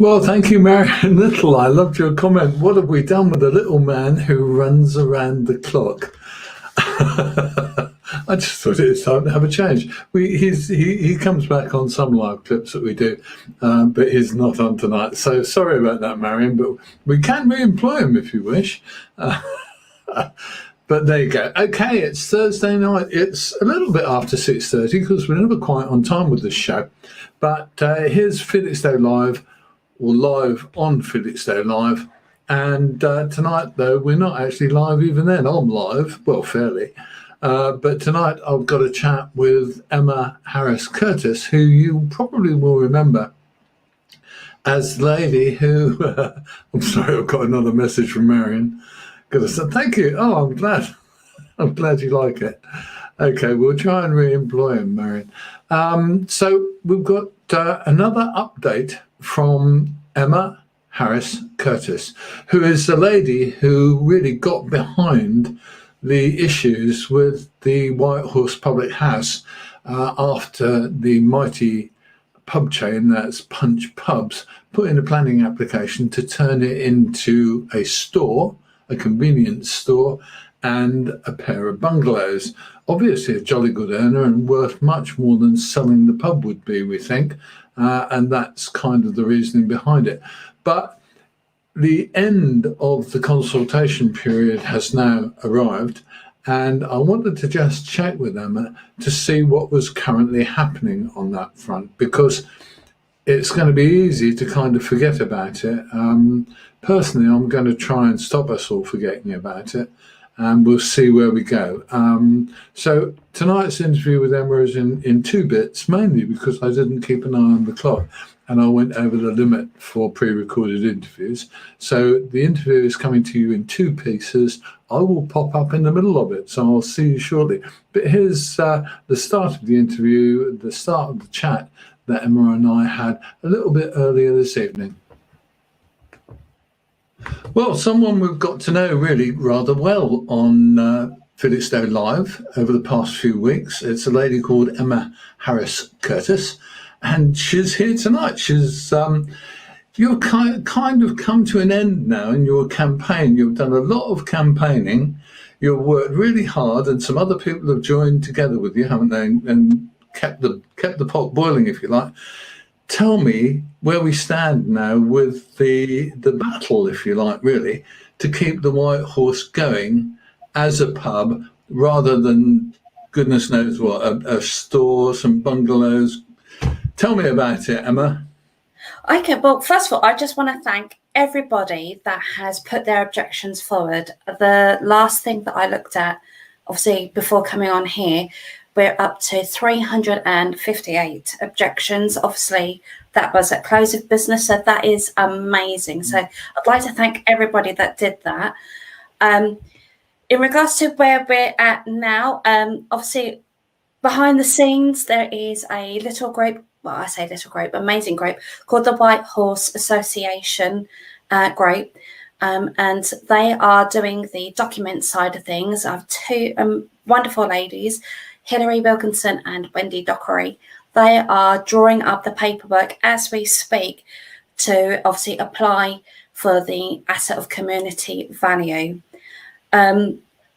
Well, thank you, Marion Little. I loved your comment. What have we done with the little man who runs around the clock? I just thought it's time to have a change. He comes back on some live clips that we do, but he's not on tonight. So sorry about that, Marion, but we can re-employ him if you wish. But there you go. Okay, it's Thursday night. It's a little bit after 6:30 because we're never quite on time with this show. But here's Felixstowe Live, or live on Felixstowe Live. And tonight, though, we're not actually live even then. I'm live, well, fairly. But tonight I've got a chat with Emma Harris Curtis, who you probably will remember as the lady who... I'm sorry, I've got another message from Marion. Got to say thank you. Oh, I'm glad. I'm glad you like it. Okay, we'll try and re-employ him, Marion. So we've got another update from Emma Harris Curtis, who is the lady who really got behind the issues with the White Horse Public House after the mighty pub chain, that's Punch Pubs, put in a planning application to turn it into a store, a convenience store, and a pair of bungalows. Obviously a jolly good earner and worth much more than selling the pub would be, we think, and that's kind of the reasoning behind it. But the end of the consultation period has now arrived, and I wanted to just check with Emma to see what was currently happening on that front, because it's going to be easy to kind of forget about it. Personally, I'm going to try and stop us all forgetting about it, and we'll see where we go. So tonight's interview with Emma is in two bits, mainly because I didn't keep an eye on the clock and I went over the limit for pre-recorded interviews. So the interview is coming to you in two pieces. I will pop up in the middle of it, so I'll see you shortly. But here's the start of the interview, the start of the chat that Emma and I had a little bit earlier this evening. Well, someone we've got to know really rather well on Felixstowe Live over the past few weeks. It's a lady called Emma Harris Curtis, and she's here tonight. She's you've kind of come to an end now in your campaign. You've done a lot of campaigning. You've worked really hard, and some other people have joined together with you, haven't they? And kept the pot boiling, if you like. Tell me where we stand now with the battle, if you like, really, to keep the White Horse going as a pub rather than goodness knows what, a store, some bungalows. Tell me about it, Emma. Okay, well, first of all, I just want to thank everybody that has put their objections forward. The last thing that I looked at, obviously, before coming on here, we're up to 358 objections. Obviously, that was at close of business, so that is amazing. So I'd like to thank everybody that did that. In regards to where we're at now, obviously, behind the scenes, there is a little group, well, I say little group, amazing group, called the White Horse Association group. And they are doing the document side of things. I have two wonderful ladies, Hilary Wilkinson and Wendy Dockery. They are drawing up the paperwork as we speak to obviously apply for the asset of community value.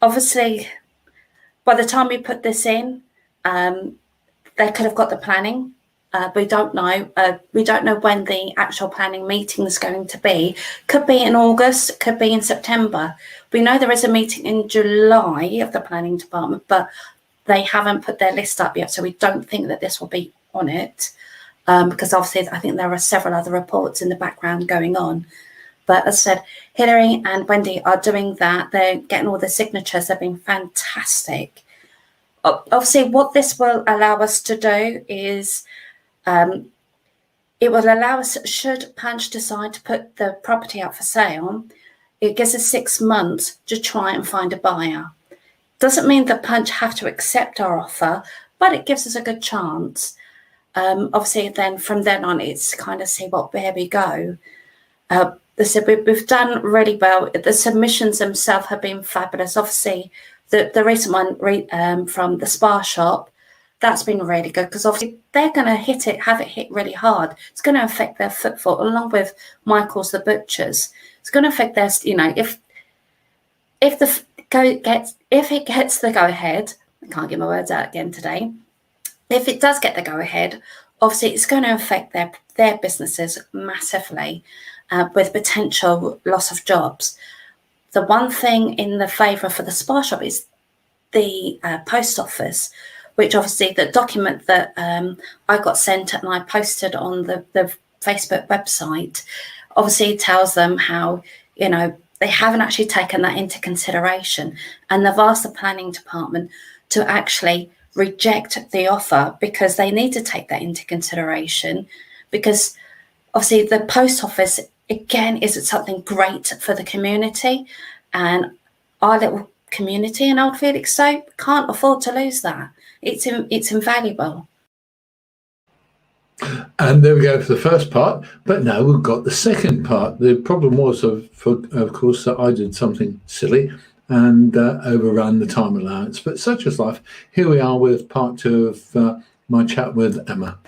Obviously, by the time we put this in, they could have got the planning. We don't know. We don't know when the actual planning meeting is going to be. Could be in August, could be in September. We know there is a meeting in July of the planning department, but they haven't put their list up yet, so we don't think that this will be on it, because obviously I think there are several other reports in the background going on. But as I said, Hilary and Wendy are doing that. They're getting all the signatures. They've been fantastic. Obviously, what this will allow us to do is it will allow us, should Punch decide to put the property up for sale, it gives us 6 months to try and find a buyer. Doesn't mean that Punch have to accept our offer, but it gives us a good chance. Obviously, then from then on, it's kind of see where we go. So we've done really well. The submissions themselves have been fabulous. Obviously, the recent one from the Spa Shop, that's been really good, because obviously they're going to have it hit really hard. It's going to affect their footfall, along with Michael's the butchers. It's going to affect their, if it gets the go ahead. I can't get my words out again today. If it does get the go ahead, obviously it's going to affect their businesses massively, with potential loss of jobs. The one thing in the favour for the spa shop is the post office, which obviously the document that I got sent and I posted on the Facebook website obviously tells them how, they haven't actually taken that into consideration, and they've asked the planning department to actually reject the offer because they need to take that into consideration, because obviously the post office, again, is something great for the community, and our little community in Old Felixstowe can't afford to lose that. It's invaluable. And there we go for the first part, but now we've got the second part. The problem was, of course, that I did something silly and overran the time allowance, but such is life. Here we are with part 2 of my chat with Emma.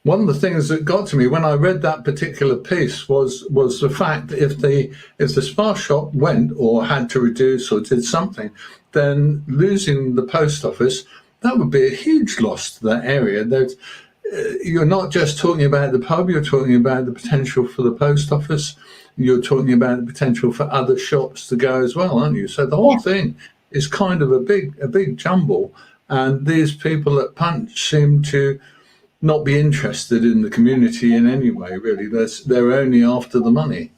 One of the things that got to me when I read that particular piece was the fact that if the spa shop went or had to reduce or did something, then losing the post office, that would be a huge loss to that area. You're not just talking about the pub, you're talking about the potential for the post office, you're talking about the potential for other shops to go as well, aren't you? So the whole thing is kind of a big jumble, and these people at Punch seem to not be interested in the community in any way, really. They're only after the money.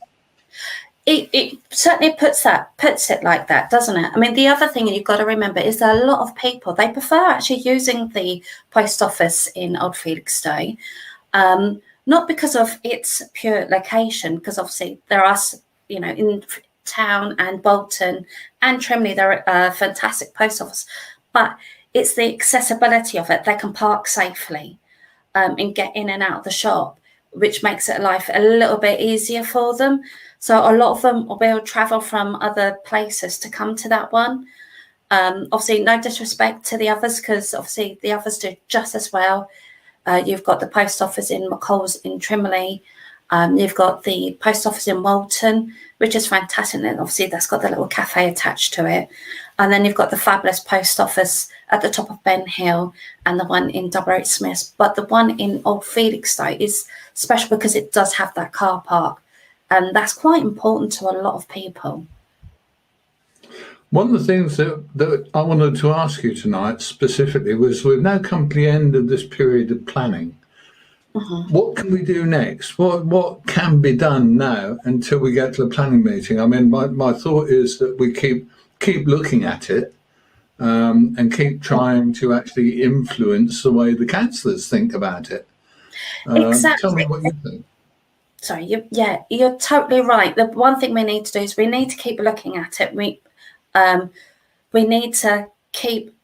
It certainly puts it like that, doesn't it? I mean, the other thing you've got to remember is that a lot of people, they prefer actually using the post office in Old Felixstowe, not because of its pure location, because obviously there are, in town and Bolton and Trimley, there are fantastic post office, but it's the accessibility of it. They can park safely and get in and out of the shop, which makes it life a little bit easier for them. So a lot of them will be able to travel from other places to come to that one. Obviously, no disrespect to the others, because obviously the others do just as well. You've got the post office in McCall's in Trimley. You've got the post office in Walton, which is fantastic. And obviously that's got the little cafe attached to it. And then you've got the fabulous post office at the top of Ben Hill and the one in W.H. Smith's. But the one in Old Felixstowe is special because it does have that car park. And that's quite important to a lot of people. One of the things that I wanted to ask you tonight specifically was, we've now come to the end of this period of planning. Mm-hmm. What can we do next? What can be done now until we get to the planning meeting? I mean, my thought is that we keep looking at it and keep trying to actually influence the way the councillors think about it. Exactly. Tell me what you think. Sorry, you're totally right. The one thing we need to do is we need to keep looking at it. We need to keep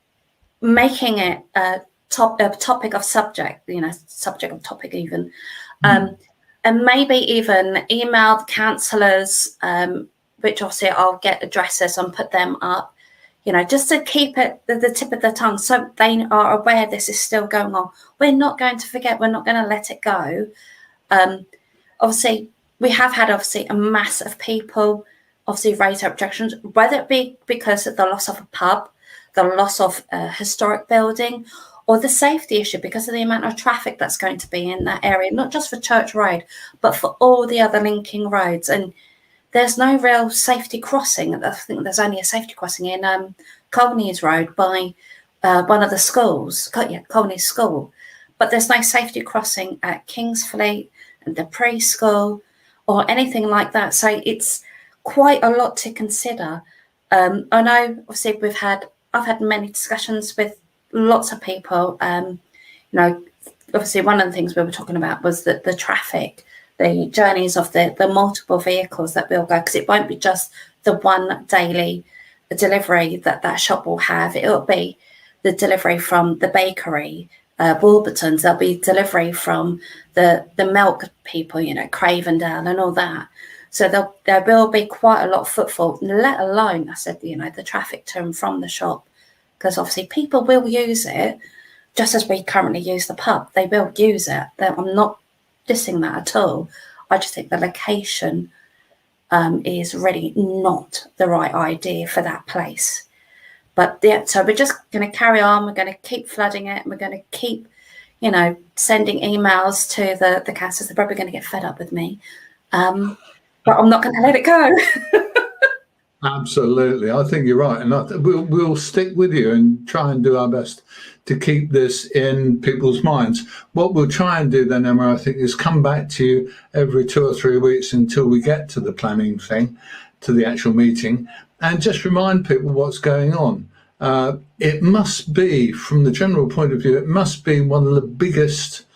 making it a topic of subject, subject of topic even, and maybe even email the councillors, which obviously I'll get addresses and put them up, just to keep it at the tip of the tongue, so they are aware this is still going on. We're not going to forget. We're not going to let it go. Obviously, we have had a mass of people raise their objections, whether it be because of the loss of a pub, the loss of a historic building, or the safety issue because of the amount of traffic that's going to be in that area, not just for Church Road, but for all the other linking roads. And there's no real safety crossing. I think there's only a safety crossing in Colney's Road by one of the schools, Colney's School. But there's no safety crossing at Kingsfleet and the preschool or anything like that. So it's quite a lot to consider. I know, obviously, I've had many discussions with lots of people. Obviously, one of the things we were talking about was that the traffic, the journeys of the multiple vehicles that will go, because it won't be just the one daily delivery that shop will have. It'll be the delivery from the bakery, Warburton's. There'll be delivery from the milk people, Cravendale and all that. So there will be quite a lot of footfall, let alone, I said, the traffic to and from the shop because obviously people will use it just as we currently use the pub. They will use it. I'm not dissing that at all. I just think the location is really not the right idea for that place. But yeah, so we're just going to carry on. We're going to keep flooding it. We're going to keep, sending emails to the councillors. They're probably going to get fed up with me. But I'm not going to let it go. Absolutely. I think you're right. And we'll stick with you and try and do our best to keep this in people's minds. What we'll try and do then, Emma, I think, is come back to you every 2 or 3 weeks until we get to the planning thing, to the actual meeting, and just remind people what's going on. It must be, from the general point of view, it must be one of the biggest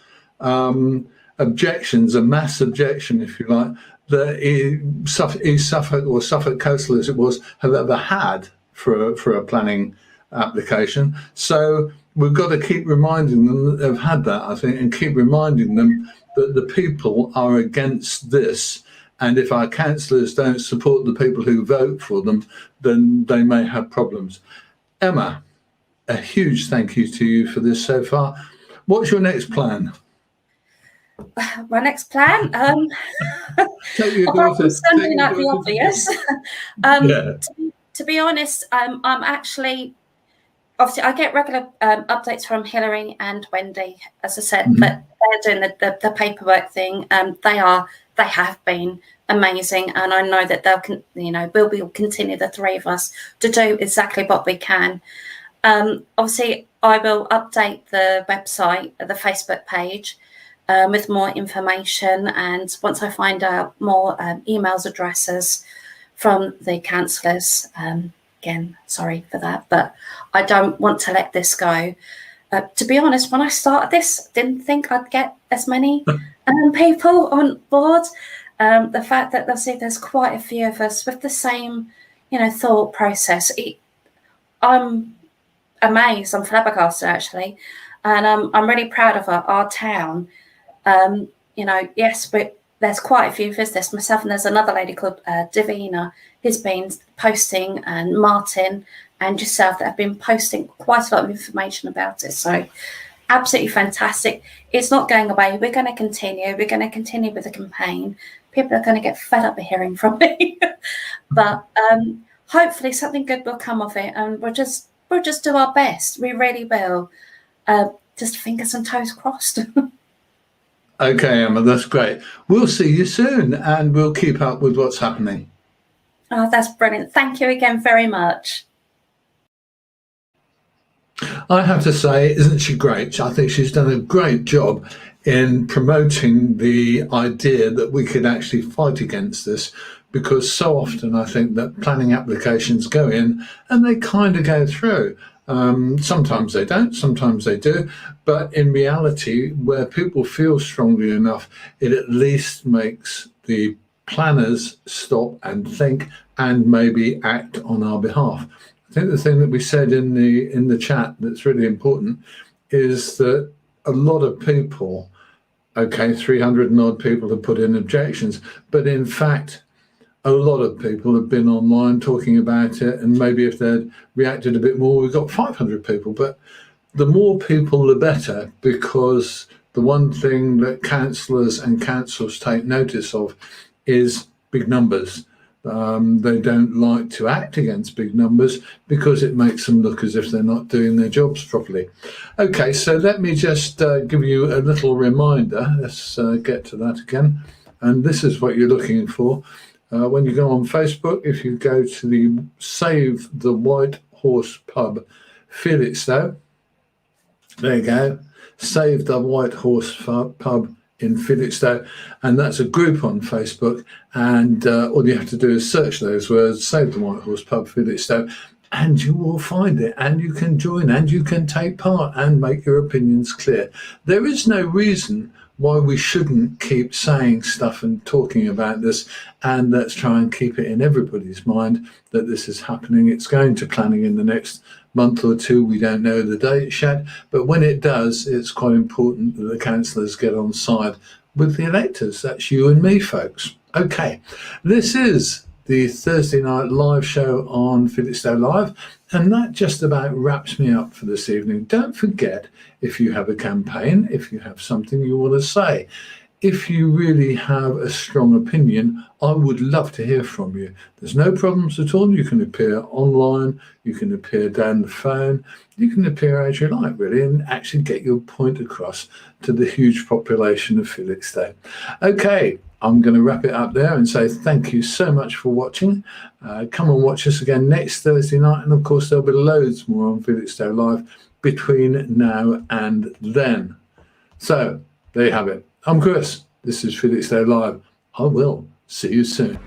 objections, a mass objection, if you like, that East Suffolk, or Suffolk Coastal as it was, have ever had for a planning application. So we've got to keep reminding them that they've had that, I think, and keep reminding them that the people are against this. And if our councillors don't support the people who vote for them, then they may have problems. Emma, a huge thank you to you for this so far. What's your next plan? My next plan? Apart from something like the obvious. To be honest, I'm actually, obviously I get regular updates from Hilary and Wendy, as I said, but they're doing the paperwork thing. They have been amazing, and I know that we'll continue, the three of us, to do exactly what we can. Obviously, I will update the website, the Facebook page, with more information, and once I find out more emails, addresses from the councillors, again, sorry for that, but I don't want to let this go. To be honest, when I started this, didn't think I'd get as many people on board. The fact that there's quite a few of us with the same, thought process. I'm amazed. I'm flabbergasted, actually, and I'm really proud of our town. Yes, but there's quite a few visitors. Myself, and there's another lady called Davina who's been posting, and Martin and yourself that have been posting quite a lot of information about it. So absolutely fantastic. It's not going away. We're going to continue. We're going to continue with the campaign. People are going to get fed up of hearing from me, but hopefully something good will come of it, and we'll just do our best. We really will. Just fingers and toes crossed. Okay, Emma, that's great. We'll see you soon, and we'll keep up with what's happening. Oh, that's brilliant. Thank you again very much. I have to say, isn't she great? I think she's done a great job in promoting the idea that we could actually fight against this, because so often I think that planning applications go in and they kind of go through. Sometimes they don't, sometimes they do, but in reality, where people feel strongly enough, it at least makes the planners stop and think and maybe act on our behalf. I think the thing that we said in the chat that's really important is that a lot of people, 300 and odd people have put in objections, but in fact, a lot of people have been online talking about it, and maybe if they'd reacted a bit more, we've got 500 people. But the more people, the better, because the one thing that councillors and councils take notice of is big numbers. They don't like to act against big numbers because it makes them look as if they're not doing their jobs properly. Okay, so let me just give you a little reminder. Let's get to that again. And this is what you're looking for. When you go on Facebook, if you go to the Save the White Horse Pub, Felixstowe, there you go, Save the White Horse Pub in Felixstowe, and that's a group on Facebook, and all you have to do is search those words, Save the White Horse Pub, Felixstowe, and you will find it, and you can join, and you can take part and make your opinions clear. There is no reason why we shouldn't keep saying stuff and talking about this, and let's try and keep it in everybody's mind that this is happening. It's going to planning in the next month or two. We don't know the date yet, but when it does, it's quite important that the councillors get on side with the electors. That's you and me, folks. Okay, this is the Thursday night live show on Felixstowe Live. And that just about wraps me up for this evening. Don't forget, if you have a campaign, if you have something you want to say, if you really have a strong opinion, I would love to hear from you. There's no problems at all. You can appear online, you can appear down the phone, you can appear as you like, really, and actually get your point across to the huge population of Felixstowe. Okay, I'm going to wrap it up there and say thank you so much for watching. Come and watch us again next Thursday night, and of course there'll be loads more on Felixstowe Live between now and then. So there you have it. I'm Chris. This is Felixstowe Live. I will see you soon.